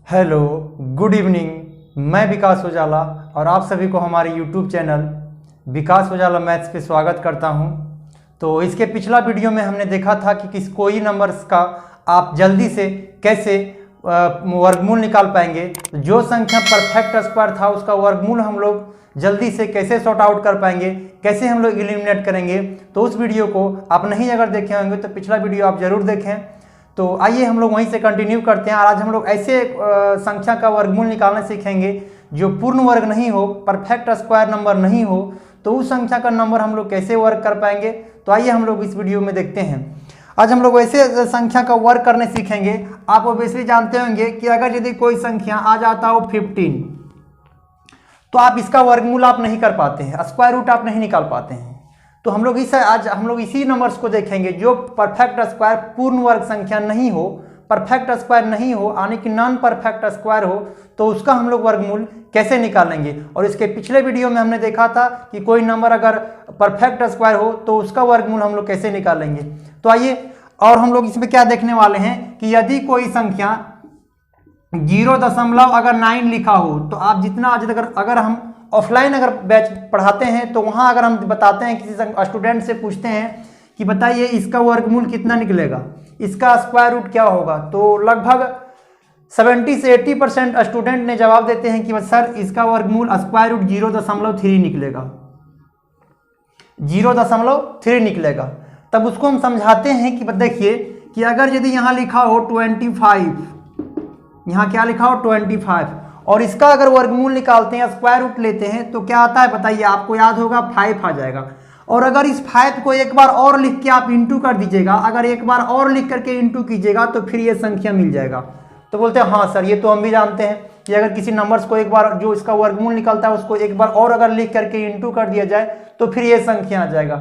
Hello, good evening. मैं विकास उजाला और आप सभी को हमारे यूट्यूब चैनल विकास उजाला मैथ्स पे स्वागत करता हूं। तो इसके पिछला वीडियो में हमने देखा था कि कोई नंबर्स का आप जल्दी से कैसे वर्गमूल निकाल पाएंगे। जो संख्या परफेक्ट स्क्वायर था उसका वर्गमूल हम लोग जल्दी से कैसे सॉर्ट आउट कर पाएंगे, कैसे हम लोग एलिमिनेट करेंगे। तो उस वीडियो को आप नहीं अगर देखे होंगे तो पिछला वीडियो आप ज़रूर देखें। तो आइए हम लोग वहीं से कंटिन्यू करते हैं। और आज हम लोग ऐसे संख्या का वर्गमूल निकालना सीखेंगे जो पूर्ण वर्ग नहीं हो, परफेक्ट स्क्वायर नंबर नहीं हो, तो उस संख्या का नंबर हम लोग कैसे वर्क कर पाएंगे। तो आइए हम लोग इस वीडियो में देखते हैं। आज हम लोग ऐसे संख्या का वर्क करने सीखेंगे। आप ऑब्वियसली जानते होंगे कि अगर यदि कोई संख्या आ जाता हो 15, तो आप इसका वर्गमूल आप नहीं कर पाते हैं, स्क्वायर रूट आप नहीं निकाल पाते हैं। तो आज हम लोग इसी नंबर्स को देखेंगे जो परफेक्ट स्क्वायर पूर्ण वर्ग संख्या नहीं हो, परफेक्ट स्क्वायर नहीं हो, यानी कि नॉन परफेक्ट स्क्वायर हो, तो उसका हम लोग वर्गमूल कैसे निकालेंगे। और इसके पिछले वीडियो में हमने देखा था कि कोई नंबर अगर परफेक्ट स्क्वायर हो तो उसका वर्गमूल हम लोग कैसे निकालेंगे। तो आइए, और हम लोग इसमें क्या देखने वाले हैं कि यदि कोई संख्या 0.9 लिखा हो, तो आप जितना आज अगर हम ऑफलाइन अगर बैच पढ़ाते हैं तो वहाँ अगर हम बताते हैं, किसी स्टूडेंट से पूछते हैं कि बताइए इसका वर्गमूल कितना निकलेगा, इसका स्क्वायर रूट क्या होगा, तो लगभग 70 से 80% स्टूडेंट ने जवाब देते हैं कि सर इसका वर्गमूल स्क्वायर रूट 0.3 निकलेगा, 0.3 निकलेगा। तब उसको हम समझाते हैं कि देखिए कि अगर यदि यहाँ लिखा हो 25, यहाँ क्या लिखा हो 25, और इसका अगर वर्गमूल निकालते हैं, स्क्वायर रूट लेते हैं, तो क्या आता है बताइए। आपको याद होगा 5 आ जाएगा। और अगर इस 5 को एक बार और लिख के आप इंटू कर दीजिएगा, अगर एक बार और लिख करके इंटू कीजिएगा तो फिर ये संख्या मिल जाएगा। तो बोलते हैं हाँ सर, ये तो हम भी जानते हैं कि अगर किसी नंबर्स को एक बार जो इसका वर्गमूल निकलता है उसको एक बार और अगर लिख करके इंटू कर दिया जाए तो फिर ये संख्या आ जाएगा।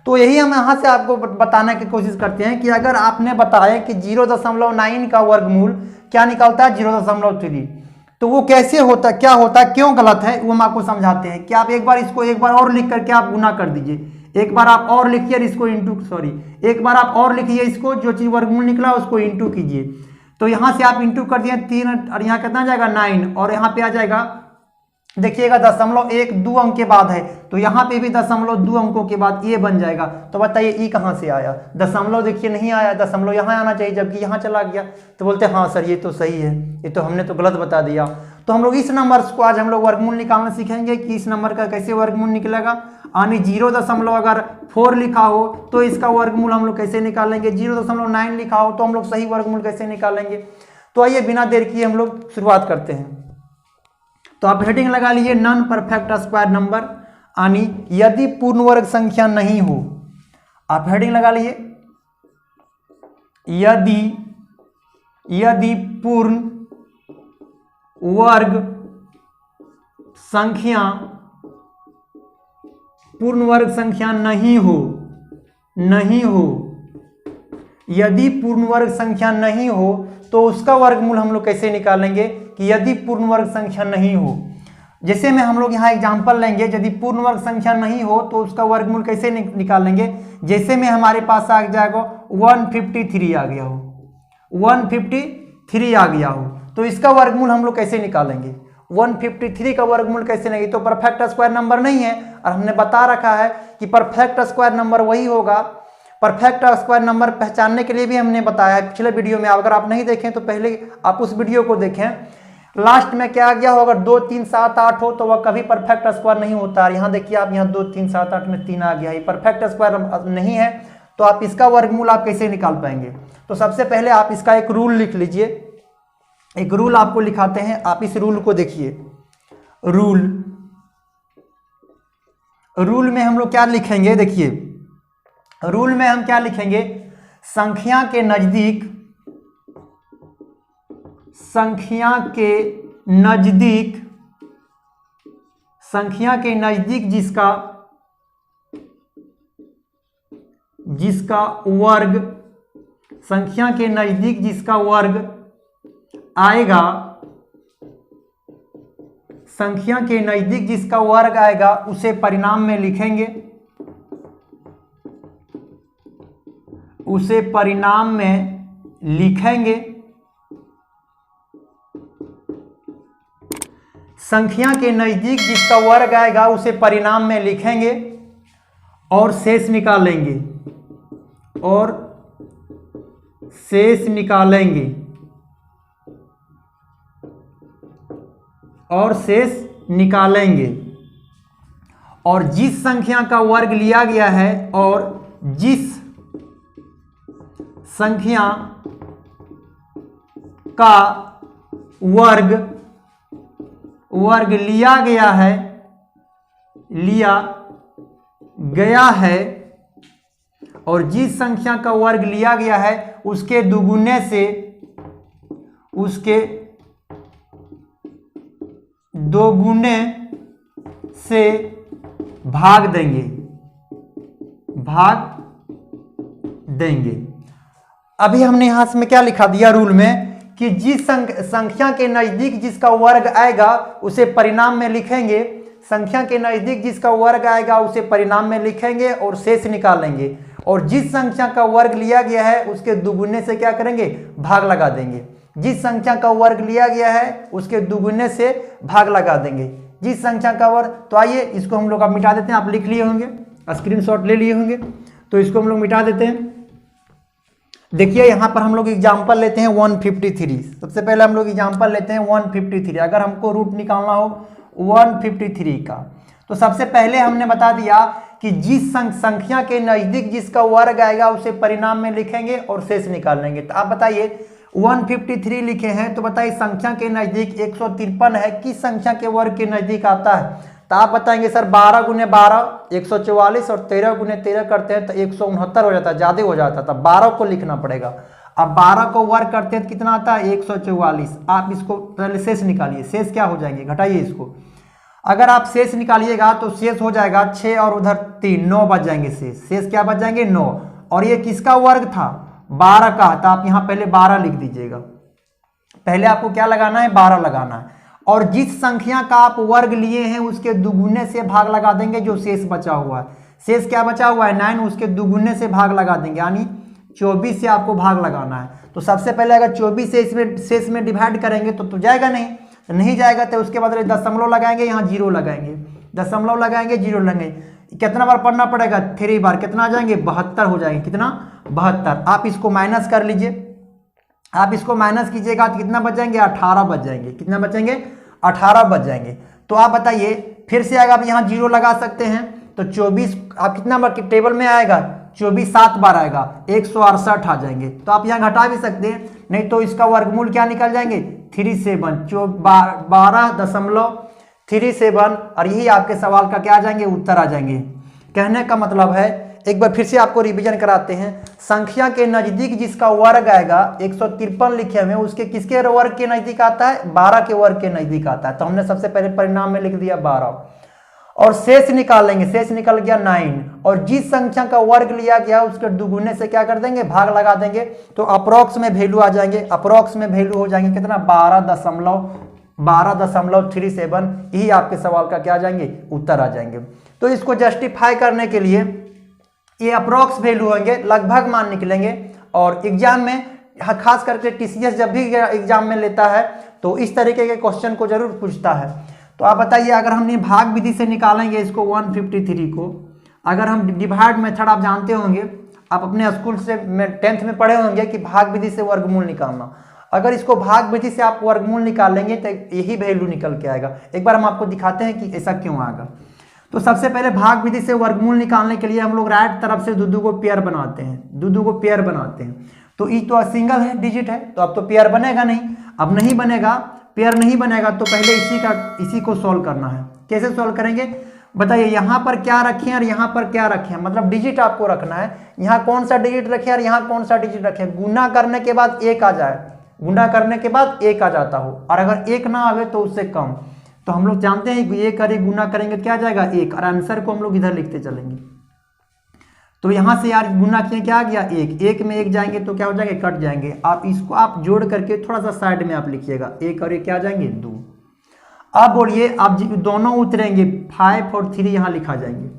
तो यही हम यहाँ से आपको बताने की कोशिश करते हैं कि अगर आपने बताया कि 0.9 का वर्गमूल क्या निकलता है 0.3, तो वो कैसे होता, क्या होता, क्यों गलत है, वो हम आपको समझाते हैं कि आप एक बार इसको एक बार और लिख करके आप गुना कर दीजिए। एक बार आप और लिखिए इसको एक बार आप और लिखिए इसको, जो चीज वर्गमूल निकला उसको इंटू कीजिए। तो यहाँ से आप इंटू कर दिए 3, और यहाँ कितना जाएगा 9, और यहाँ पे आ जाएगा देखिएगा 0.12 अंक के बाद है, तो यहाँ पे भी 0.2 अंकों के बाद ये बन जाएगा। तो बताइए ये कहाँ से आया, दशमलव देखिए नहीं आया, दशमलव यहाँ आना चाहिए जबकि यहाँ चला गया। तो बोलते हैं हाँ सर ये तो सही है, ये तो हमने तो गलत बता दिया। तो हम लोग इस नंबर को आज हम लोग वर्गमूल निकालना सीखेंगे कि इस नंबर का कैसे वर्गमूल निकलेगा। यानी 0.4 लिखा हो तो इसका वर्गमूल हम लोग कैसे निकालेंगे, 0.9 लिखा हो तो हम लोग सही वर्गमूल कैसे निकालेंगे। तो आइए बिना देर किए हम लोग शुरुआत करते हैं। तो आप हेडिंग लगा लीजिए नॉन परफेक्ट स्क्वायर नंबर, यानी यदि पूर्ण वर्ग संख्या नहीं हो। आप हेडिंग लगा लीजिए यदि पूर्ण वर्ग संख्या नहीं हो, यदि पूर्ण वर्ग संख्या नहीं हो तो उसका वर्गमूल हम लोग कैसे निकालेंगे कि यदि पूर्ण वर्ग संख्या नहीं हो। जैसे में हम लोग यहाँ एग्जांपल लेंगे, यदि पूर्ण वर्ग संख्या नहीं हो तो उसका वर्गमूल कैसे निकालेंगे। जैसे में हमारे पास आ जाएगा 153 आ गया हो, 153 आ गया हो, तो इसका वर्गमूल हम लोग कैसे निकालेंगे। 153 का वर्गमूल कैसे नहीं, तो परफेक्ट स्क्वायर नंबर नहीं है, और हमने बता रखा है कि परफेक्ट स्क्वायर नंबर वही होगा। परफेक्ट स्क्वायर नंबर पहचानने के लिए भी हमने बताया है पिछले वीडियो में, अगर आप नहीं देखें तो पहले आप उस वीडियो को देखें। लास्ट में क्या आ गया हो, अगर 2 3 7 8 हो तो वह कभी परफेक्ट स्क्वायर नहीं होता। यहाँ देखिए आप यहाँ 2 3 7 8 में 3 आ गया, ये परफेक्ट स्क्वायर नहीं है। तो आप इसका वर्गमूल आप कैसे निकाल पाएंगे। तो सबसे पहले आप इसका एक रूल लिख लीजिए, एक रूल आपको लिखाते हैं। आप इस रूल को देखिए, रूल में हम लोग क्या लिखेंगे, देखिए रूल में हम क्या लिखेंगे, संख्या के नजदीक जिसका वर्ग आएगा, संख्या के नजदीक जिसका वर्ग आएगा उसे परिणाम में लिखेंगे, संख्या के नजदीक जिसका वर्ग आएगा उसे परिणाम में लिखेंगे और शेष निकालेंगे, और शेष निकालेंगे, और शेष निकालेंगे। और जिस संख्या का वर्ग लिया गया है, और जिस संख्या का वर्ग लिया गया है, और जिस संख्या का वर्ग लिया गया है उसके दुगुने से भाग देंगे। अभी हमने यहां से में क्या लिखा दिया रूल में कि जिस संख्या के नजदीक जिसका वर्ग आएगा उसे परिणाम में लिखेंगे, संख्या के नजदीक जिसका वर्ग आएगा उसे परिणाम में लिखेंगे और शेष निकालेंगे। और जिस संख्या का वर्ग लिया गया है उसके दुगुने से क्या करेंगे, भाग लगा देंगे। जिस संख्या का वर्ग लिया गया है उसके दुगुने से भाग लगा देंगे। जिस संख्या का वर्ग, तो आइए इसको हम लोग अब मिटा देते हैं। आप लिख लिए होंगे, स्क्रीनशॉट ले लिए होंगे, तो इसको हम लोग मिटा देते हैं। देखिए यहां पर हम लोग एग्जाम्पल लेते हैं 153। सबसे पहले हम लोग एग्जाम्पल लेते हैं 153। अगर हमको रूट निकालना हो 153 का, तो सबसे पहले हमने बता दिया कि जिस संख्या के नजदीक जिसका वर्ग आएगा उसे परिणाम में लिखेंगे और शेष निकालेंगे। तो आप बताइए 153 लिखे हैं, तो बताइए संख्या के नजदीक 153 है, किस संख्या के वर्ग के नजदीक आता है? तो आप बताएंगे सर 12 गुने 12 144, और 13 गुने 13 करते हैं तो 169 हो जाता है, ज्यादा हो जाता है, तब 12 को लिखना पड़ेगा। अब 12 को वर्ग करते हैं तो कितना आता है 144। आप इसको पहले शेष निकालिए, शेष क्या हो जाएंगे, घटाइए इसको। अगर आप शेष निकालिएगा तो शेष हो जाएगा 6 और उधर 3, 9 बच जाएंगे। शेष क्या बच जाएंगे 9। और ये किसका वर्ग था, 12 का, तो आप यहां पहले 12 लिख दीजिएगा। पहले आपको क्या लगाना है, 12 लगाना है। और जिस संख्या का आप वर्ग लिए हैं उसके दुगुने से भाग लगा देंगे जो शेष बचा हुआ है। शेष क्या बचा हुआ है 9, उसके दुगुने से भाग लगा देंगे, यानी 24 से आपको भाग लगाना है। तो सबसे पहले अगर 24 से इसमें शेष में डिवाइड करेंगे तो जाएगा नहीं जाएगा, तो उसके बाद दशमलव लगाएंगे, यहाँ 0 लगाएंगे, दशमलव लगाएंगे, 0 लगाएंगे। कितना बार पढ़ना पड़ेगा, 3 बार। कितना आ जाएंगे 72 हो जाएंगे। कितना 72। आप इसको माइनस कर लीजिए, आप इसको माइनस कीजिएगा तो कितना बच जाएंगे 18 बच जाएंगे। कितना बचेंगे 18 बच जाएंगे। तो आप बताइए फिर से अगर आप यहाँ 0 लगा सकते हैं तो 24 आप कितना बार टेबल में आएगा, 24 7 बार आएगा, 168 आ जाएंगे। तो आप यहाँ घटा भी सकते हैं, नहीं तो इसका वर्गमूल क्या निकल जाएंगे 37, 12.37, और यही आपके सवाल का क्या आ जाएंगे, उत्तर आ जाएंगे। कहने का मतलब है, एक बार फिर से आपको रिवीजन कराते हैं। संख्या के नजदीक जिसका वर्ग आएगा 153 लिखे हुए, उसके किसके वर्ग के नजदीक आता है, 12 के वर्ग के नजदीक आता है। तो हमने सबसे पहले परिणाम में लिख दिया 12, और शेष निकालेंगे, शेष निकल गया 9। और जिस संख्या का वर्ग लिया गया उसके दुगुने से क्या कर देंगे, भाग लगा देंगे, तो अप्रोक्स में वैल्यू आ जाएंगे। अप्रोक्स में वैल्यू हो जाएंगे कितना 12.37, यही आपके सवाल का क्या आ जाएंगे, उत्तर आ जाएंगे। तो इसको जस्टिफाई करने के लिए ये अप्रोक्स वैल्यू होंगे, लगभग मान निकलेंगे। और एग्जाम में खास करके टीसीएस जब भी एग्जाम में लेता है तो इस तरीके के क्वेश्चन को जरूर पूछता है। तो आप बताइए अगर हम भाग विधि से निकालेंगे इसको 153 को, अगर हम डिवाइड मेथड आप जानते होंगे, आप अपने स्कूल से 10th में पढ़े होंगे कि भाग विधि से वर्गमूल निकालना। अगर इसको भाग विधि से आप वर्गमूल निकालेंगे तो यही वैल्यू निकल के आएगा। एक बार हम आपको दिखाते हैं कि ऐसा क्यों आएगा। तो सबसे पहले भाग विधि से वर्गमूल निकालने के लिए हम लोग राइट तरफ से दो को पेयर बनाते हैं, तो ई तो सिंगल है, डिजिट है, तो अब तो पेयर बनेगा नहीं। अब नहीं बनेगा, पेयर नहीं बनेगा, तो पहले इसी को सॉल्व करना है। कैसे सॉल्व करेंगे बताइए, यहाँ पर क्या रखें और यहाँ पर क्या रखें, मतलब डिजिट आपको रखना है। यहाँ कौन सा डिजिट रखें और यहाँ कौन सा डिजिट रखें। गुना करने के बाद 1 आ जाए, गुना करने के बाद 1 आ जाता हो, और अगर 1 ना आवे तो उससे कम। तो हम लोग जानते हैं कि ये गुना करेंगे क्या आ जाएगा 1, और आंसर को हम लोग इधर लिखते चलेंगे। तो यहां से यार गुना किए क्या आ गया 1, 1 में 1 जाएंगे तो क्या हो जाएंगे, कट जाएंगे। आप इसको आप जोड़ करके थोड़ा सा साइड में आप लिखिएगा, 1 और 1 क्या आ जाएंगे 2। अब बोलिए आप दोनों उतरेंगे, 5 और 3 यहाँ लिखा जाएंगे।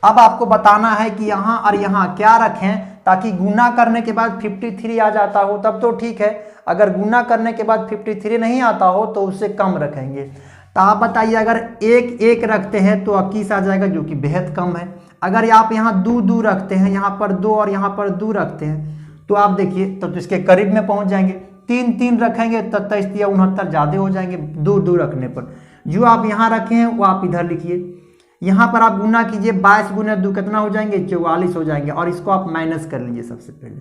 अब आपको बताना है कि यहाँ और यहाँ क्या रखें ताकि गुना करने के बाद 53 आ जाता हो तब तो ठीक है, अगर गुना करने के बाद 53 नहीं आता हो तो उससे कम रखेंगे। तो आप बताइए अगर एक एक रखते हैं तो 21 आ जाएगा, जो कि बेहद कम है। अगर आप यहाँ दो दो रखते हैं, यहाँ पर 2 और यहाँ पर 2 रखते हैं, तो आप देखिए तो इसके करीब में पहुंच जाएंगे। 3 3 रखेंगे तो 23 या 69 ज़्यादा हो जाएंगे 2 2 रखने पर। जो आप यहाँ रखे हैं वो आप इधर लिखिए। यहाँ पर आप गुना कीजिए, 22 गुना 2 कितना हो जाएंगे, 44 हो जाएंगे। और इसको आप माइनस कर लीजिए सबसे पहले।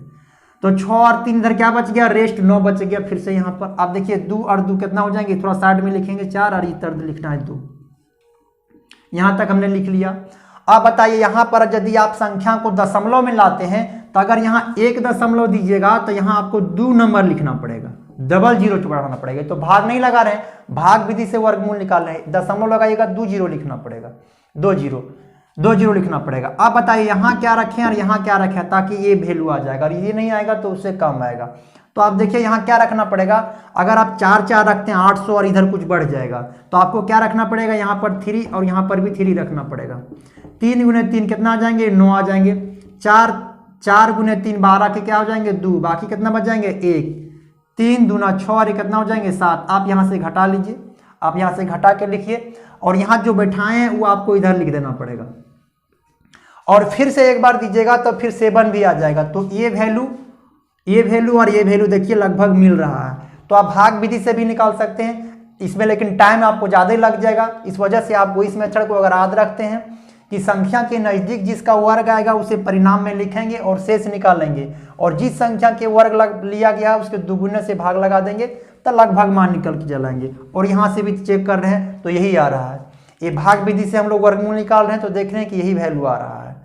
तो 6 और 3 इधर क्या बच गया, रेस्ट 9 बच गया। फिर से यहाँ पर आप देखिए 2 और 2 कितना हो जाएंगे, थोड़ा साइड में लिखेंगे 4 और इधर लिखना है 2। यहाँ तक हमने लिख लिया। अब बताइए यहाँ पर यदि आप संख्या को दशमलव में लाते हैं तो अगर यहाँ 1 दशमलव दीजिएगा तो यहाँ आपको 2 नंबर लिखना पड़ेगा, डबल जीरो बढ़ाना पड़ेगा। तो भाग नहीं लगा रहे हैं, भाग विधि से वर्गमूल निकाल रहे हैं। दशमलव लगाइएगा 2 जीरो लिखना पड़ेगा, 2 जीरो लिखना पड़ेगा। अब बताइए यहाँ क्या रखें और यहाँ क्या रखें ताकि ये वैल्यू आ जाएगा, और ये नहीं आएगा तो उससे कम आएगा। तो आप देखिए यहाँ क्या रखना पड़ेगा, अगर आप 4 4 रखते हैं 800 और इधर कुछ बढ़ जाएगा तो आपको क्या रखना पड़ेगा, यहाँ पर 3 और यहाँ पर भी 3 रखना पड़ेगा। 3 गुने 3 कितना आ जाएंगे, 9 आ जाएंगे। 4 गुने 3 12 के क्या हो जाएंगे, 2, बाकी कितना बच जाएंगे 1। 3 दूना 6 और कितना हो जाएंगे 7। आप यहाँ से घटा लीजिए, आप यहाँ से घटा के लिखिए, और यहाँ जो बैठाए हैं वो आपको इधर लिख देना पड़ेगा। और फिर से एक बार दीजिएगा तो फिर 7 भी आ जाएगा। तो ये वैल्यू और ये वैल्यू देखिए लगभग मिल रहा है। तो आप भाग विधि से भी निकाल सकते हैं इसमें, लेकिन टाइम आपको ज़्यादा ही लग जाएगा। इस वजह से आपको इस मेथड को अगर याद रखते हैं कि संख्या के नज़दीक जिसका वर्ग आएगा उसे परिणाम में लिखेंगे और शेष निकालेंगे, और जिस संख्या के वर्ग लिया गया है उसके दुगुने से भाग लगा देंगे तो लगभग मान निकल के चलाएंगे। और यहाँ से भी चेक कर रहे हैं तो यही आ रहा है। ये भाग विधि से हम लोग वर्गमूल निकाल रहे हैं तो देख रहे हैं कि यही वैल्यू आ रहा है।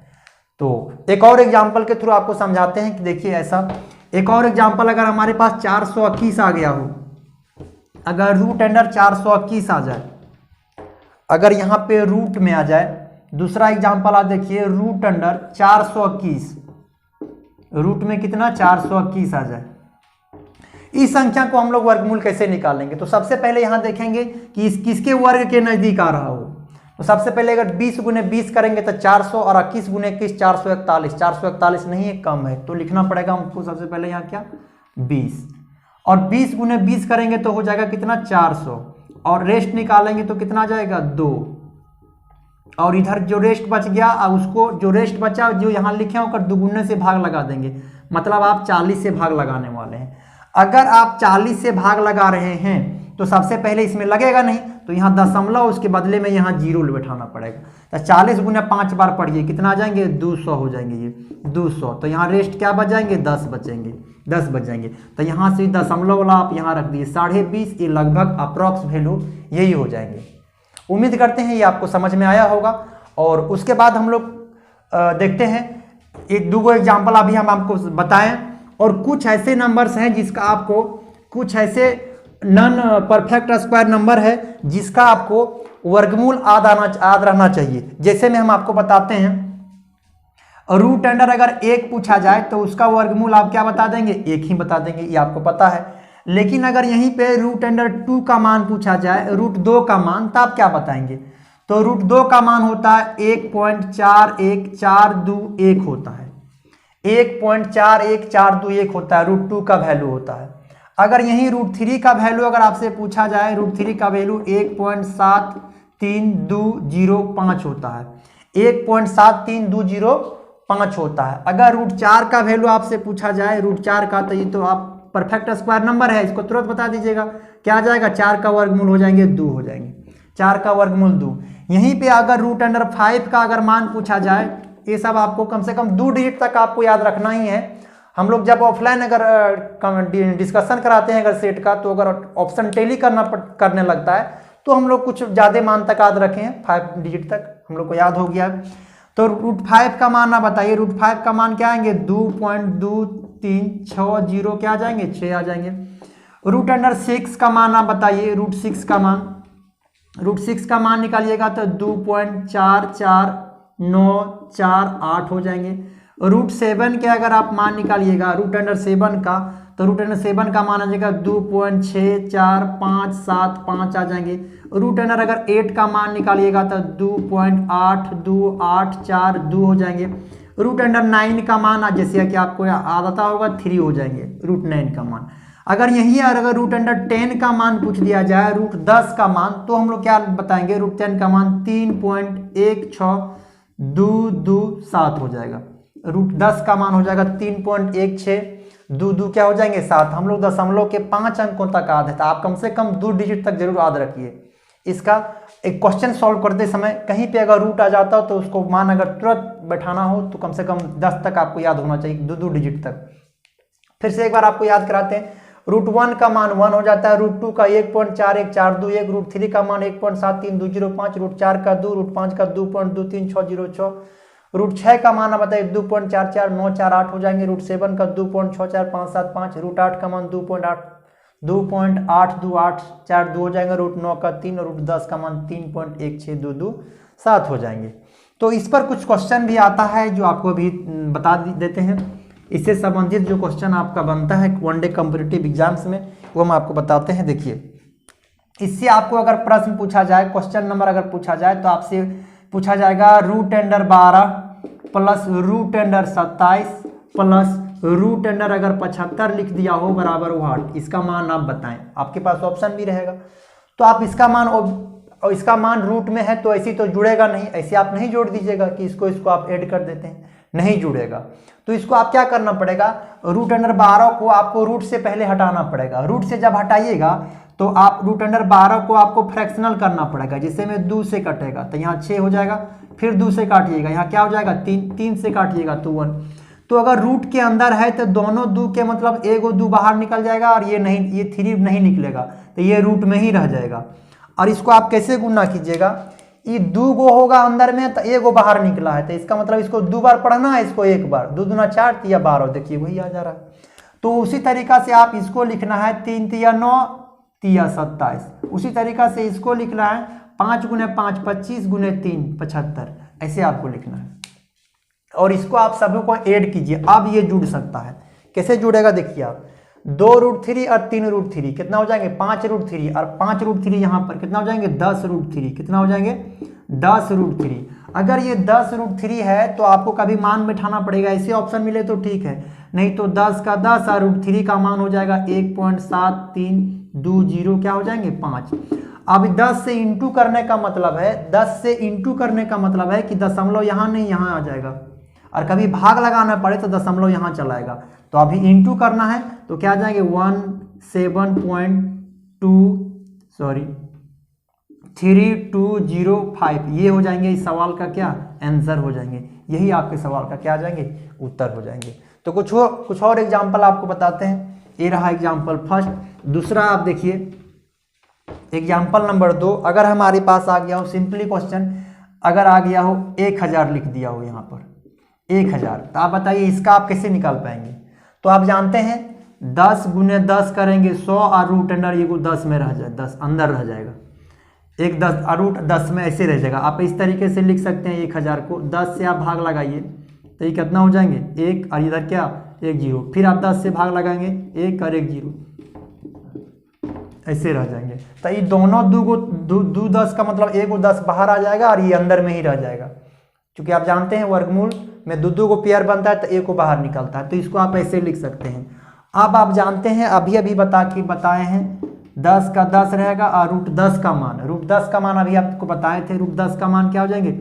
तो एक और एग्जाम्पल के थ्रू आपको समझाते हैं कि देखिए ऐसा एक और एग्जाम्पल, अगर हमारे पास 421 आ गया हो, अगर रूट अंडर 421 आ जाए, अगर यहाँ पे रूट में आ जाए। दूसरा एग्जाम्पल आप देखिए, रूट अंडर 421, रूट में कितना 421 आ जाए। इस संख्या को हम लोग वर्गमूल कैसे निकालेंगे, तो सबसे पहले यहाँ देखेंगे कि किसके वर्ग के नज़दीक आ रहा हो। तो सबसे पहले अगर 20 गुने 20 करेंगे तो 400, और 21 गुने 21 441। 441 नहीं है, कम है, तो लिखना पड़ेगा हमको सबसे पहले यहाँ क्या 20। और 20 गुने 20 करेंगे तो हो जाएगा कितना 400, और रेस्ट निकालेंगे तो कितना जाएगा 2। और इधर जो रेस्ट बच गया उसको, जो रेस्ट बचा जो यहाँ लिखे हैं उसका दुगुने से भाग लगा देंगे, मतलब आप 40 से भाग लगाने वाले हैं। अगर आप 40 से भाग लगा रहे हैं तो सबसे पहले इसमें लगेगा नहीं, तो यहाँ दशमलव उसके बदले में यहाँ जीरो बैठाना पड़ेगा। तो 40 गुना 5 बार पढ़िए, कितना आ जाएंगे 200 हो जाएंगे, ये 200। तो यहाँ रेस्ट क्या बच जाएंगे 10 बचेंगे, 10 बच जाएंगे। तो यहाँ से दशमलव वाला आप यहाँ रख दिए 20.5, ये लगभग अप्रॉक्स वैल्यू यही हो जाएंगे। उम्मीद करते हैं ये आपको समझ में आया होगा। और उसके बाद हम लोग देखते हैं एक दो एग्जाम्पल अभी हम आपको बताएं, और कुछ ऐसे नंबर्स हैं जिसका आपको, कुछ ऐसे नॉन परफेक्ट स्क्वायर नंबर है जिसका आपको वर्गमूल याद रहना चाहिए। जैसे में हम आपको बताते हैं, रूट अंडर अगर 1 पूछा जाए तो उसका वर्गमूल आप क्या बता देंगे, 1 ही बता देंगे, ये आपको पता है। लेकिन अगर यहीं पे रूट अंडर 2 का मान पूछा जाए, रूट 2 का मान, तो आप क्या बताएंगे। तो रूट 2 का मान होता है 1.4142 होता है, 1.4142 होता है, रूट 2 का वैल्यू होता है। अगर यही रूट 3 का वैल्यू अगर आपसे पूछा जाए, रूट 3 का वैल्यू 1.73205 होता है, 1.73205 होता है। अगर रूट 4 का वैल्यू आपसे पूछा जाए, रूट 4 का, तो ये तो आप परफेक्ट स्क्वायर नंबर है, इसको तुरंत बता दीजिएगा क्या आ जाएगा, 4 का वर्गमूल हो जाएंगे 2 हो जाएंगे, 4 का वर्गमूल 2। यहीं पे अगर रूट अंडर 5 का अगर मान पूछा जाए, ये सब आपको कम से कम 2 डिजिट तक आपको याद रखना ही है। हम लोग जब ऑफलाइन अगर डिस्कशन कराते हैं अगर सेट का, तो अगर ऑप्शन टेली करने लगता है तो हम लोग कुछ ज़्यादा मान तक याद रखे हैं, 5 डिजिट तक हम लोग को याद हो गया। तो रूट 5 का मान आप बताइए, रूट 5 का मान क्या आएंगे 2.2360 क्या आ जाएंगे 6 आ जाएंगे। रूट अंडर 6 का मान आप बताइए, रूट 6 का मान निकालिएगा तो 2.44948 हो जाएंगे। रूट 7 के अगर आप मान निकालिएगा रूट अंडर 7 का, तो रूट अंडर 7 का मान आ जाएगा 2.64575 आ जाएंगे। रूट अंडर अगर 8 का मान निकालिएगा तो 2.82842 हो जाएंगे। रूट अंडर 9 का मान जैसे कि आपको याद आता होगा 3 हो जाएंगे रूट 9 का मान। अगर यही अगर रूट अंडर 10 का मान पूछ दिया जाए, रूट 10 का मान, तो हम लोग क्या बताएंगे, रूट 10 का मान 3.162227 हो जाएगा। रूट 10 का मान हो जाएगा 3.1622 क्या हो जाएंगे 7। हम लोग दशमलव के 5 अंकों तक याद है, तो आप कम से कम 2 डिजिट तक जरूर याद रखिए। इसका एक क्वेश्चन सॉल्व करते समय कहीं पे अगर रूट आ जाता हो तो उसको मान अगर तुरंत बैठाना हो तो कम से कम 10 तक आपको याद होना चाहिए, 2 डिजिट तक। फिर से एक बार आपको याद कराते हैं, रूट 1 का मान 1 हो जाता है, रूट 2 का 1.41421, रूट 3 का मान 1.73205, रूट 4 का 2, रूट 5 का 2.23606, रूट 6 का मान बताइए 2.44948 हो जाएंगे, रूट 7 का 2.64575, रूट 8 का मान 2.8284 हो जाएंगे, रूट 9 का 3 और रूट 10 का मान 3.16227 हो जाएंगे। तो इस पर कुछ क्वेश्चन भी आता है जो आपको अभी बता देते हैं। इससे संबंधित जो क्वेश्चन आपका बनता है वनडे कॉम्पिटिटिव एग्जाम्स में, वो हम आपको बताते हैं। देखिए, इससे आपको अगर प्रश्न पूछा जाए, क्वेश्चन नंबर अगर पूछा जाए तो आपसे पूछा जाएगा root under 12 plus root under 27 plus root under अगर 75 लिख दिया हो बराबर 8, इसका मान आप बताएं। आपके पास ऑप्शन भी रहेगा, तो आप इसका मान और इसका मान रूट में है तो ऐसी तो जुड़ेगा नहीं, ऐसे आप नहीं जोड़ दीजिएगा कि इसको आप ऐड कर देते हैं, नहीं जुड़ेगा। तो इसको आप क्या करना पड़ेगा, रूट अंडर 12 को आपको रूट से पहले हटाना पड़ेगा। रूट से जब हटाइएगा तो आप रूट अंडर 12 को आपको फ्रैक्शनल करना पड़ेगा, जिससे में 2 से कटेगा तो यहाँ 6 हो जाएगा, फिर 2 से काटिएगा, यहाँ क्या हो जाएगा 3 से काटिएगा तो 1। तो अगर रूट के अंदर है तो दोनों 2 के मतलब एगो 2 बाहर निकल जाएगा और ये 3 नहीं निकलेगा, तो ये रूट में ही रह जाएगा। और इसको आप कैसे गुना कीजिएगा, ये 2 गो होगा अंदर में तो एगो बाहर निकला है, तो इसका मतलब इसको 2 बार पढ़ना है, इसको 1 बार, 2 दूना 4 3 12, देखिए वही आ जा रहा है। तो उसी तरीका से आप इसको लिखना है 3 3 9 3 27, उसी तरीका से इसको लिखना है 5 गुने 5 25 गुने 3 75, ऐसे आपको लिखना है। और इसको आप सभी को ऐड कीजिए, अब ये जुड़ सकता है। कैसे जुड़ेगा देखिए आप, 2 रूट 3 और 3 रूट 3 कितना हो जाएंगे 5 रूट 3 और 5 रूट 3 यहाँ पर कितना हो जाएंगे 10 रूट 3, कितना हो जाएंगे 10 रूट 3। अगर ये 10 रूट 3 है तो आपको कभी मान बैठाना पड़ेगा, ऐसे ऑप्शन मिले तो ठीक है, नहीं तो 10 का 10 और रूट 3 का मान हो जाएगा 1.7320 क्या हो जाएंगे 5। अब 10 से इंटू करने का मतलब है, 10 से इंटू करने का मतलब है कि दशमलव यहाँ नहीं यहाँ आ जाएगा, और कभी भाग लगाना पड़े तो दशमलव यहाँ चलाएगा। तो अभी इंटू करना है तो क्या आ जाएंगे 3205, ये हो जाएंगे इस सवाल का क्या आंसर हो जाएंगे, यही आपके सवाल का क्या आ जाएंगे उत्तर हो जाएंगे। तो कुछ और एग्जाम्पल आपको बताते हैं। ये रहा एग्जाम्पल फर्स्ट। दूसरा आप देखिए एग्जाम्पल नंबर 2, अगर हमारे पास आ गया हो सिंपली क्वेश्चन, अगर आ गया हो 1000 लिख दिया हो यहाँ पर 1000, तो आप बताइए इसका आप कैसे निकाल पाएंगे। तो आप जानते हैं 10 गुने 10 करेंगे 100 और रूट अंडर ये 10 में रह जाए, 10 अंदर रह जाएगा, एक 10 और रूट 10 में ऐसे रह जाएगा। आप इस तरीके से लिख सकते हैं 1000 को 10 से आप भाग लगाइए तो ये कितना हो जाएंगे 1 और इधर क्या 1 0, फिर आप 10 से भाग लगाएंगे 1 और 1 0, ऐसे रह जाएंगे। तो ये दोनों 2 10 का मतलब 1 और 10 बाहर आ जाएगा और ये अंदर में ही रह जाएगा, क्योंकि आप जानते हैं वर्गमूल में 2 को पेयर बनता है तो 1 को बाहर निकलता है। तो इसको आप ऐसे लिख सकते हैं। अब आप जानते हैं अभी बताए हैं 10 का 10 रहेगा और रूट 10 का मान अभी आपको बताए थे, रूट 10 का मान क्या हो जाएंगे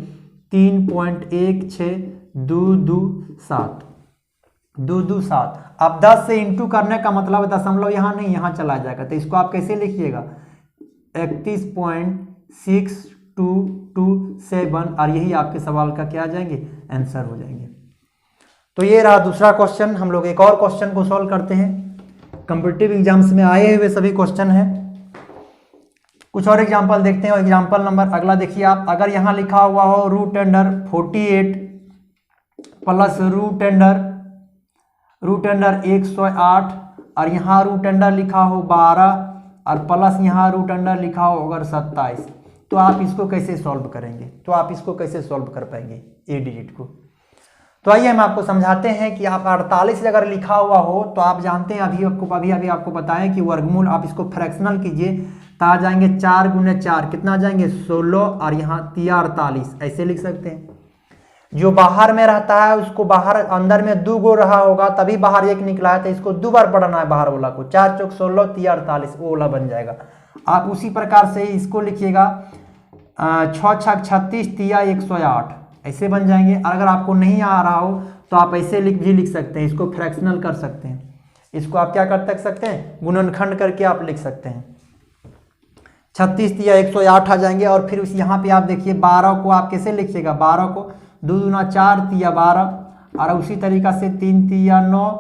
3.16227। अब 10 से इंटू करने का मतलब दशमलव यहाँ नहीं यहाँ चला जाएगा, तो इसको आप कैसे लिखिएगा 31.6227, और यही आपके सवाल का क्या आ जाएंगे आंसर हो जाएंगे। तो ये रहा दूसरा क्वेश्चन। हम लोग एक और क्वेश्चन को सॉल्व करते हैं, कॉम्पिटिटिव एग्जाम्स में आए हुए सभी क्वेश्चन हैं। कुछ और एग्जाम्पल देखते हैं। एग्जाम्पल नंबर अगला देखिए आप, अगर यहाँ लिखा हुआ हो root under 48 plus root under 108 और यहाँ रूट अंडर लिखा हो 12 और प्लस यहाँ रूट अंडर लिखा हो अगर 27, तो आप इसको कैसे सॉल्व करेंगे, तो आप इसको कैसे सॉल्व कर पाएंगे ए डिजिट को। तो आइए हम आपको समझाते हैं कि आप 48 अगर लिखा हुआ हो तो आप जानते हैं अभी आपको बताएं कि वर्गमूल आप इसको फ्रैक्शनल कीजिए तो आ जाएंगे 4 गुने 4 कितना आ जाएंगे 16 और यहाँ 3 48, ऐसे लिख सकते हैं। जो बाहर में रहता है उसको बाहर अंदर में 2 गो रहा होगा तभी बाहर 1 निकला है, तो इसको 2 बार पढ़ना है बाहर वाला को। 4 चौक 16 तिया 48 वो वाला बन जाएगा। आप उसी प्रकार से इसको लिखिएगा 6 छक 36 तिया 108 ऐसे बन जाएंगे। अगर आपको नहीं आ रहा हो तो आप ऐसे लिख सकते हैं, इसको फ्रैक्शनल कर सकते हैं, इसको आप क्या कर सकते हैं, गुणनखंड करके आप लिख सकते हैं। 36 तिया 108 आ जाएंगे। और फिर उस यहाँ पे आप देखिए 12 को आप कैसे लिखिएगा, 12 को 2 दूना 4 तिया 12 और उसी तरीका से 3 तिया 9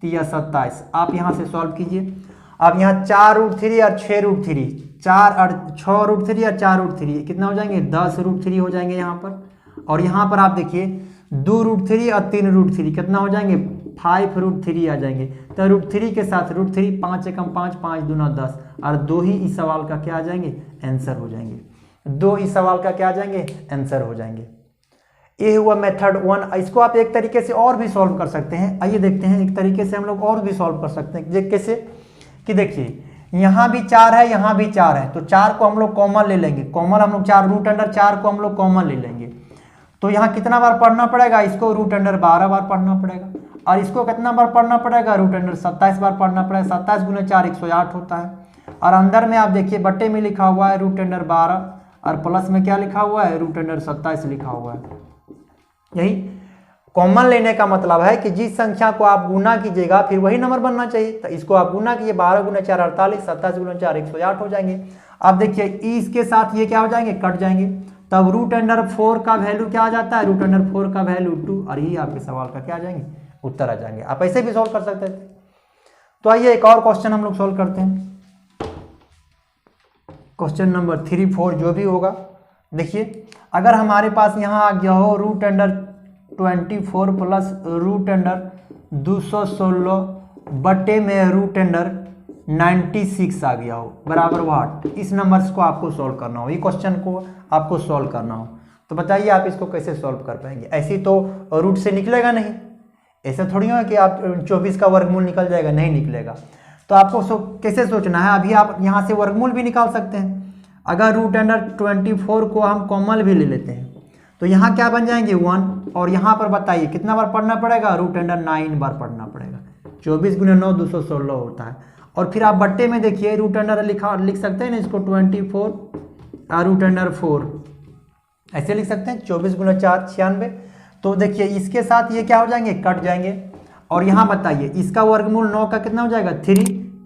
तिया 27 आप यहाँ से सॉल्व कीजिए। अब यहाँ 4√3 और 6√3 4 और 6√3 और 4√3 कितना हो जाएंगे 10√3 हो जाएंगे यहाँ पर। और यहाँ पर आप देखिए 2√3 और 3√3 कितना हो जाएंगे 5√3 आ जाएंगे। तो √3 के साथ √3 5 एकम 5 5 दूना 10 और 2 ही इस सवाल का क्या आ जाएंगे आंसर हो जाएंगे। 2 इस सवाल का क्या आ जाएंगे आंसर हो जाएंगे। ये हुआ मेथड 1। इसको आप एक तरीके से और भी सॉल्व कर सकते हैं। आइए देखते हैं एक तरीके से हम लोग और भी सॉल्व कर सकते हैं। कैसे कि देखिए यहाँ भी 4 है यहाँ भी 4 है, तो 4 को हम लोग कॉमन ले लेंगे। कॉमन हम लोग 4√4 को हम लोग कॉमन ले लेंगे। तो यहाँ कितना बार पढ़ना पड़ेगा, इसको √12 बार पढ़ना पड़ेगा। और इसको कितना बार पढ़ना पड़ेगा, √27 बार पढ़ना पड़ेगा। 27 गुना 4 108 होता है। और अंदर में आप देखिए बट्टे में लिखा हुआ है √12 और प्लस में क्या लिखा हुआ है √27 लिखा हुआ है। यही कॉमन लेने का मतलब है कि जिस संख्या को आप गुना कीजिएगा फिर वही नंबर बनना चाहिए। तो इसको आप गुना कीजिए, 12 गुना 4 48, 27 गुना 4 108 हो जाएंगे। अब देखिए इसके साथ ये क्या हो जाएंगे कट जाएंगे, तब √4 का वैल्यू क्या आ जाता है √4 का वैल्यू 2 और यही आपके सवाल का क्या आ जाएंगे उत्तर आ जाएंगे। आप ऐसे भी सॉल्व कर सकते थे। तो आइए एक और क्वेश्चन हम लोग सॉल्व करते हैं। क्वेश्चन नंबर 3 4 जो भी होगा। देखिए अगर हमारे पास यहाँ आ गया हो √24 प्लस √216 बटे में √96 आ गया हो बराबर वाट, इस नंबर्स को आपको सॉल्व करना हो, ये क्वेश्चन को आपको सॉल्व करना हो। तो बताइए आप इसको कैसे सॉल्व कर पाएंगे। ऐसे तो रूट से निकलेगा नहीं, ऐसा थोड़ी है कि आप 24 का वर्गमूल निकल जाएगा, नहीं निकलेगा। तो आपको कैसे सोचना है, अभी आप यहाँ से वर्गमूल भी निकाल सकते हैं। अगर √24 को हम कॉमन भी ले लेते हैं तो यहाँ क्या बन जाएंगे 1। और यहाँ पर बताइए कितना बार पढ़ना पड़ेगा √9 बार पढ़ना पड़ेगा। 24 गुना 9 216 होता है। और फिर आप बट्टे में देखिए लिख सकते हैं ना इसको 24 और √4 ऐसे लिख सकते हैं 24 गुना 4 96। तो देखिए इसके साथ ये क्या हो जाएंगे कट जाएंगे। और यहाँ बताइए इसका वर्गमूल 9 का कितना हो जाएगा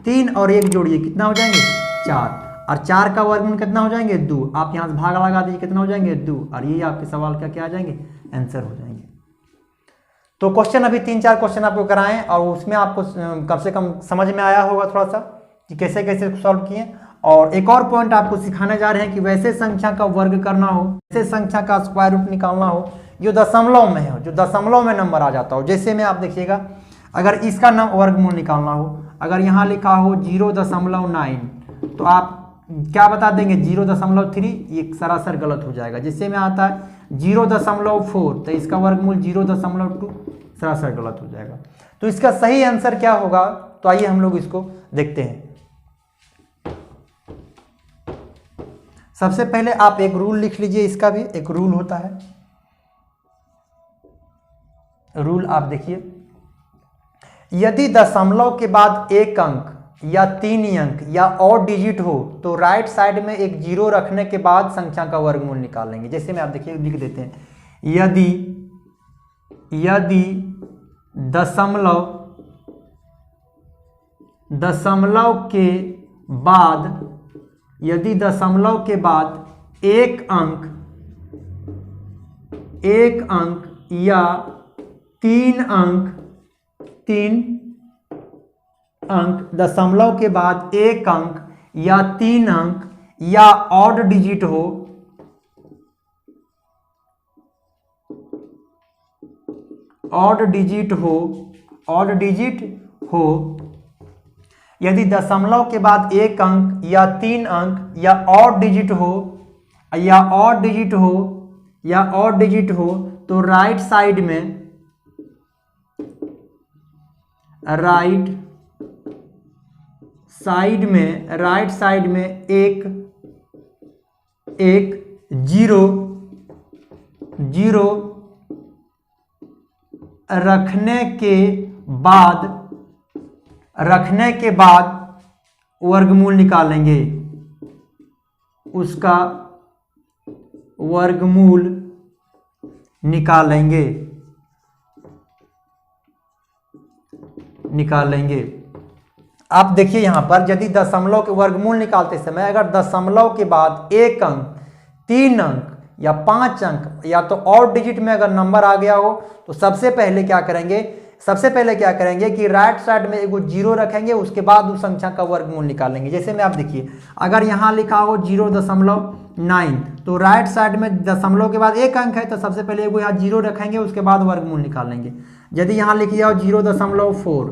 3 और 1 जोड़िए कितना हो जाएंगे 4 और 4 का वर्गमूल कितना हो जाएंगे 2। आप यहाँ से भाग लगा दीजिए कितना हो जाएंगे 2 और ये आपके सवाल का क्या आ जाएंगे आंसर हो जाएंगे। तो क्वेश्चन अभी 3-4 क्वेश्चन आपको कराएं और उसमें आपको कम से कम समझ में आया होगा थोड़ा सा कि कैसे कैसे सॉल्व किए। और एक और पॉइंट आपको सिखाने जा रहे हैं कि वैसे संख्या का वर्ग करना हो, वैसे संख्या का स्क्वायर रूट निकालना हो जो दशमलव में हो, जो दशमलव में नंबर आ जाता हो। जैसे में आप देखिएगा अगर इसका वर्गमूल निकालना हो, अगर यहाँ लिखा हो 0.9 तो आप क्या बता देंगे 0.3, ये सरासर गलत हो जाएगा। जिससे में आता है 0.4 तो इसका वर्गमूल 0.2 सरासर गलत हो जाएगा। तो इसका सही आंसर क्या होगा, तो आइए हम लोग इसको देखते हैं। सबसे पहले आप एक रूल लिख लीजिए, इसका भी एक रूल होता है। रूल आप देखिए, यदि दशमलव के बाद एक अंक या 3 अंक या और डिजिट हो तो राइट साइड में एक 0 रखने के बाद संख्या का वर्गमूल निकालेंगे। जैसे में आप देखिए लिख देते हैं, यदि दशमलव के बाद एक अंक या 3 अंक दशमलव के बाद एक अंक या 3 अंक या ऑड डिजिट हो, यदि दशमलव के बाद एक अंक या 3 अंक या ऑड डिजिट हो तो राइट साइड में एक 0 रखने के बाद वर्गमूल निकालेंगे, उसका वर्गमूल निकालेंगे। आप देखिए यहां पर यदि दशमलव के वर्गमूल निकालते समय अगर दशमलव के बाद एक अंक, 3 अंक या 5 अंक या तो और डिजिट में अगर नंबर आ गया हो तो सबसे पहले क्या करेंगे कि राइट साइड में एगो जीरो रखेंगे, उसके बाद उस संख्या का वर्गमूल निकालेंगे। जैसे में आप देखिए अगर यहाँ लिखा हो 0.9 तो राइट साइड में दशमलव के बाद एक अंक है तो सबसे पहले एगो यहाँ जीरो रखेंगे, उसके बाद वर्गमूल निकालेंगे। यदि यहाँ लिख दिया हो 0.4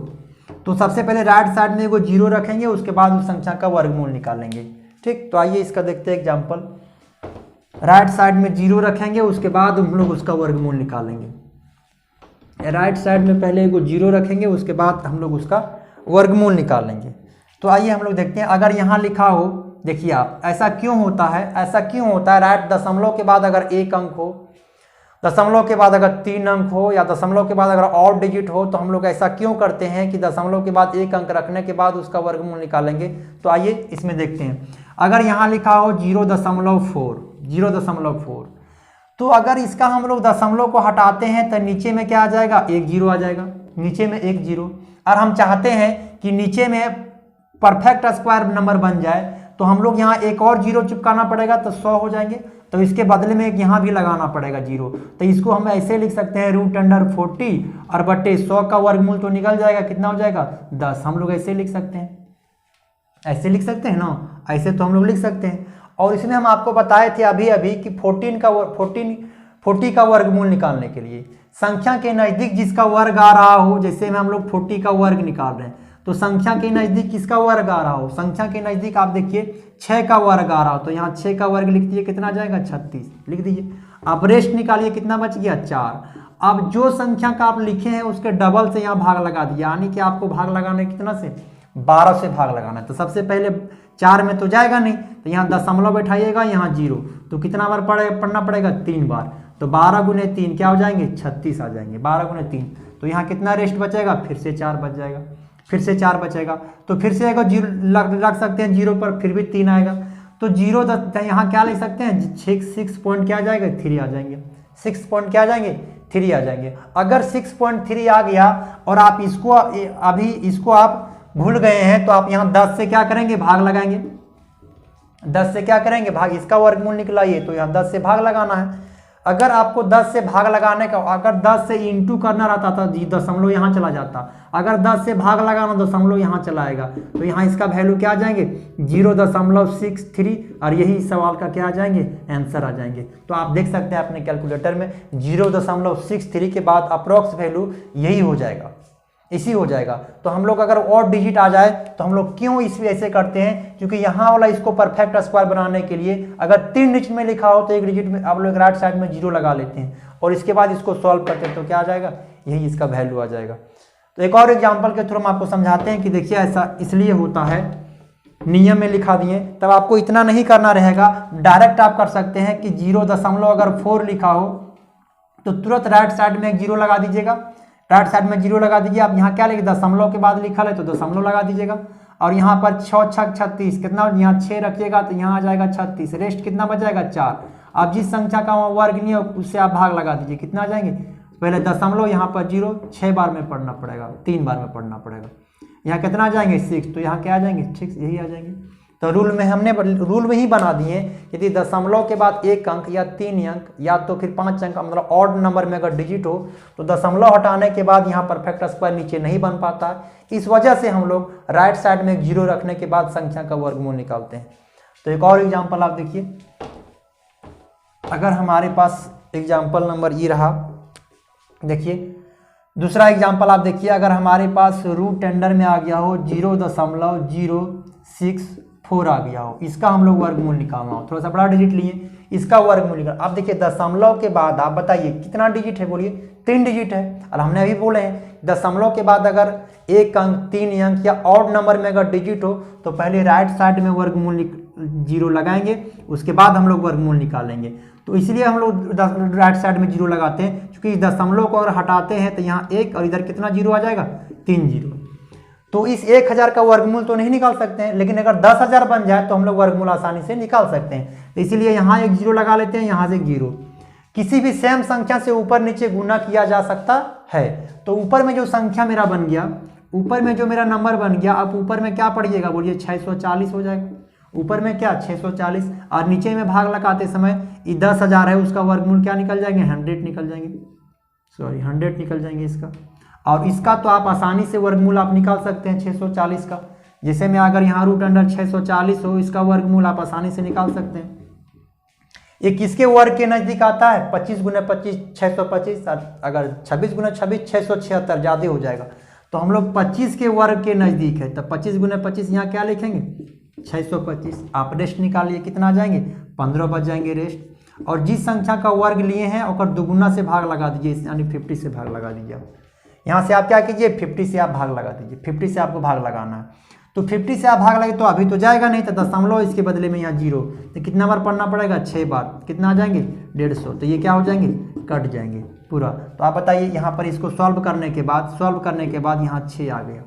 तो सबसे पहले राइट साइड में एगो जीरो रखेंगे, उसके बाद उस संख्या का वर्गमूल निकालेंगे। ठीक, तो आइए इसका देखते हैं एग्जाम्पल। राइट साइड में जीरो रखेंगे, उसके बाद हम लोग उसका वर्गमूल निकालेंगे। राइट साइड में पहले एगो जीरो रखेंगे, उसके बाद हम लोग उसका वर्गमूल निकालेंगे। तो आइए हम लोग देखते हैं। अगर यहाँ लिखा हो, देखिए आप ऐसा क्यों होता है, राइट दशमलव के बाद अगर एक अंक हो, दशमलव के बाद अगर 3 अंक हो या दशमलव के बाद अगर और डिजिट हो तो हम लोग ऐसा क्यों करते हैं कि दशमलव के बाद एक अंक रखने के बाद उसका वर्गमूल निकालेंगे। तो आइए इसमें देखते हैं। अगर यहाँ लिखा हो 0.4 तो अगर इसका हम लोग दशमलव को हटाते हैं तो नीचे में क्या आ जाएगा, एक जीरो आ जाएगा, नीचे में एक जीरो। और हम चाहते हैं कि नीचे में परफेक्ट स्क्वायर नंबर बन जाए तो हम लोग यहाँ एक और जीरो चिपकाना पड़ेगा तो 100 हो जाएंगे। तो इसके बदले में एक यहाँ भी लगाना पड़ेगा जीरो। तो इसको हम ऐसे लिख सकते हैं √40 और बटे 100 का वर्गमूल तो निकल जाएगा, कितना हो जाएगा 10। हम लोग ऐसे लिख सकते हैं, ना, ऐसे तो हम लोग लिख सकते हैं। और इसमें हम आपको बताए थे अभी कि 40 का वर्गमूल निकालने के लिए संख्या के नज़दीक जिसका वर्ग आ रहा हो, जैसे में हम लोग 40 का वर्ग निकाल रहे हैं तो संख्या के नज़दीक किसका वर्ग आ रहा हो, संख्या के नज़दीक आप देखिए 6 का वर्ग आ रहा हो तो यहाँ 6 का वर्ग लिख दीजिए, कितना जाएगा 36 लिख दीजिए। आप रेस्ट निकालिए, कितना बच गया 4। अब जो संख्या का आप लिखे हैं उसके डबल से यहाँ भाग लगा दिया, यानी कि आपको भाग लगाना है कितना से, 12 से भाग लगाना है। तो सबसे पहले 4 में तो जाएगा नहीं तो यहाँ दशमलव बैठाइएगा, यहाँ जीरो, तो कितना बार पढ़ना पड़ेगा 3 बार। तो 12 गुने 3 क्या हो जाएंगे 36 आ जाएंगे, 12 गुने 3। तो यहाँ कितना रेस्ट बचेगा, फिर से 4 बच जाएगा, फिर से 4 बचेगा। तो फिर से अगर जीरो लग सकते हैं जीरो पर, फिर भी 3 आएगा। तो जीरो यहाँ क्या लिख सकते हैं 6 पॉइंट क्या आ जाएगा 3 आ जाएंगे, 6 पॉइंट क्या आ जाएंगे 3 आ जाएंगे। अगर 6.3 आ गया और आप इसको आप भूल गए हैं तो आप यहाँ 10 से क्या करेंगे, भाग लगाएंगे। 10 से क्या करेंगे, भाग, इसका वर्गमूल निकलाइए तो यहाँ 10 से भाग लगाना है। अगर आपको 10 से भाग लगाने का, अगर 10 से इंटू करना रहता था दशमलव यहाँ चला जाता, अगर 10 से भाग लगाना दशमलव यहाँ चला आएगा तो यहाँ इसका वैल्यू क्या आ जाएंगे 0.63 और यही सवाल का क्या आ जाएंगे, आंसर आ जाएंगे। तो आप देख सकते हैं अपने कैलकुलेटर में 0.63 के बाद अप्रोक्स वैल्यू यही हो जाएगा, इसी हो जाएगा। तो हम लोग अगर और डिजिट आ जाए तो हम लोग क्यों इस ऐसे करते हैं, क्योंकि यहाँ वाला इसको परफेक्ट स्क्वायर बनाने के लिए अगर 3 डिजिट में लिखा हो तो एक डिजिट में आप लोग राइट साइड में जीरो लगा लेते हैं और इसके बाद इसको सॉल्व करते हैं तो क्या आ जाएगा, यही इसका वैल्यू आ जाएगा। तो एक और एग्जाम्पल के थ्रू हम आपको समझाते हैं कि देखिए ऐसा इसलिए होता है, नियम में लिखा दिए तब आपको इतना नहीं करना रहेगा। डायरेक्ट आप कर सकते हैं कि 0.4 लिखा हो तो तुरंत राइट साइड में एक जीरो लगा दीजिएगा, राइट साइड में जीरो लगा दीजिए। आप यहाँ क्या लिखे, दशमलव के बाद लिखा है तो दशमलव लगा दीजिएगा। और यहाँ पर 6 6 36 कितना, यहाँ 6 रखिएगा तो यहाँ आ जाएगा 36, रेस्ट कितना बच जाएगा 4। अब जिस संख्या का वहाँ वर्ग नहीं है उससे आप भाग लगा दीजिए, कितना आ जाएंगे, पहले दशमलव यहाँ पर 0 6 बार में पढ़ना पड़ेगा, 3 बार में पढ़ना पड़ेगा। यहाँ कितना आ जाएंगे 6, तो यहाँ क्या आ जाएंगे 6 यही आ जाएंगे। तो हमने रूल में ही बना दिए, यदि दशमलव के बाद एक अंक या 3 अंक या तो फिर 5 अंक मतलब ऑड नंबर में अगर डिजिट हो तो दशमलव हटाने के बाद यहाँ परफेक्ट स्क्वायर नीचे नहीं बन पाता है। इस वजह से हम लोग राइट साइड में एक जीरो रखने के बाद संख्या का वर्गमूल निकालते हैं। तो एक और एग्जाम्पल आप देखिए, अगर हमारे पास एग्जाम्पल नंबर ई रहा, देखिए दूसरा एग्जाम्पल आप देखिए, अगर हमारे पास रूट अंडर में आ गया हो 0.064 आ गया हो, इसका हम लोग वर्गमूल निकालना हो, थोड़ा सा बड़ा डिजिट लिए इसका वर्गमूल निकाल। आप देखिए दशमलव के बाद आप बताइए कितना डिजिट है, बोलिए 3 डिजिट है। और हमने अभी बोले हैं दशमलव के बाद अगर एक अंक 3 अंक या ऑड नंबर में अगर डिजिट हो तो पहले राइट साइड में वर्गमूल जीरो लगाएंगे, उसके बाद हम लोग वर्गमूल निकालेंगे। तो इसलिए हम लोग राइट साइड में जीरो लगाते हैं, क्योंकि इस दशमलव को अगर हटाते हैं तो यहाँ 1 और इधर कितना जीरो आ जाएगा, 3 जीरो। तो इस 1000 का वर्गमूल तो नहीं निकाल सकते हैं, लेकिन अगर 10,000 बन जाए तो हम लोग वर्गमूल आसानी से निकाल सकते हैं। तो इसीलिए यहाँ एक जीरो लगा लेते हैं, यहाँ से एक जीरो। किसी भी सेम संख्या से ऊपर नीचे गुना किया जा सकता है। तो ऊपर में जो संख्या मेरा बन गया, ऊपर में जो मेरा नंबर बन गया, अब ऊपर में क्या पड़िएगा बोलिए, 640 हो जाएगा। ऊपर में क्या 640, और नीचे में भाग लगाते समय ये 10,000 है, उसका वर्गमूल क्या निकल जाएंगे, 100 निकल जाएंगे, सॉरी 100 निकल जाएंगे इसका। और इसका तो आप आसानी से वर्गमूल आप निकाल सकते हैं 640 का। जैसे में अगर यहाँ रूट अंडर 640 हो, इसका वर्गमूल आप आसानी से निकाल सकते हैं। ये किसके वर्ग के नज़दीक आता है, 25 गुना 25 625, अगर 26 गुना 26 676 ज़्यादा हो जाएगा। तो हम लोग 25 के वर्ग के नज़दीक है, तब 25 गुना 25 यहाँ क्या लिखेंगे, 625। आप रेस्ट निकालिए, कितना आ जाएंगे, 15 बच जाएंगे रेस्ट। और जिस संख्या का वर्ग लिए हैं और दुगुना से भाग लगा दीजिए, यानी 50 से भाग लगा दीजिए। यहाँ से आप क्या कीजिए, 50 से आप भाग लगा दीजिए, 50 से आपको भाग लगाना है। तो 50 से आप भाग लगे तो अभी तो जाएगा नहीं, तो दशमलव इसके बदले में यहाँ जीरो, तो कितना बार पढ़ना पड़ेगा, 6 बार। कितना आ जाएंगे, 150। तो ये क्या हो जाएंगे, कट जाएंगे पूरा। तो आप बताइए यहाँ पर इसको सॉल्व करने के बाद यहाँ 6 आ गया।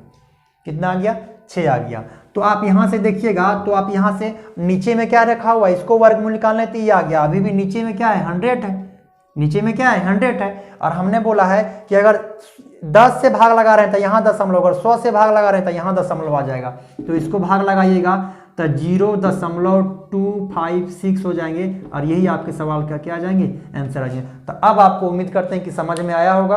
कितना आ गया, 6 आ गया। तो आप यहाँ से देखिएगा, तो आप यहाँ से नीचे में क्या रखा हुआ है, इसको वर्गमूल निकालने तो ये आ गया। अभी भी नीचे में क्या है, 100 है, नीचे में क्या है, 100 है। और हमने बोला है कि अगर 10 से भाग लगा रहे हैं तो यहाँ दशमलव, अगर 100 से भाग लगा रहे हैं तो यहाँ दशमलव आ जाएगा। तो इसको भाग लगाइएगा तो 0.256 हो जाएंगे, और यही आपके सवाल का क्या आ जाएंगे, आंसर आ जाएंगे। तो अब आपको उम्मीद करते हैं कि समझ में आया होगा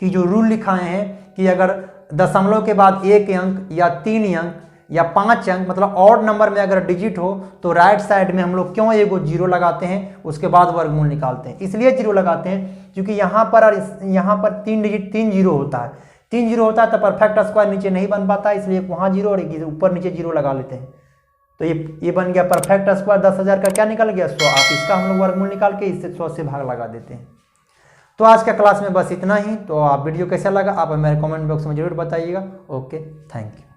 कि जो रूल लिखाए हैं कि अगर दशमलव के बाद 1 अंक या 3 अंक या 5 अंक, मतलब ऑड नंबर में अगर डिजिट हो, तो राइट साइड में हम लोग क्यों एगो जीरो लगाते हैं, उसके बाद वर्गमूल निकालते हैं। इसलिए जीरो लगाते हैं क्योंकि यहाँ पर और यहाँ पर 3 डिजिट 3 जीरो होता है, 3 जीरो होता है तो परफेक्ट स्क्वायर नीचे नहीं बन पाता, इसलिए वहाँ जीरो और ऊपर नीचे जीरो लगा लेते हैं। तो ये बन गया परफेक्ट स्क्वायर। 10,000 का क्या निकल गया, 100। आप इसका हम लोग वर्गमूल निकाल के इससे 100 से भाग लगा देते हैं। तो आज का क्लास में बस इतना ही। तो आप वीडियो कैसा लगा आप मेरे कमेंट बॉक्स में जरूर बताइएगा। Okay, thank you.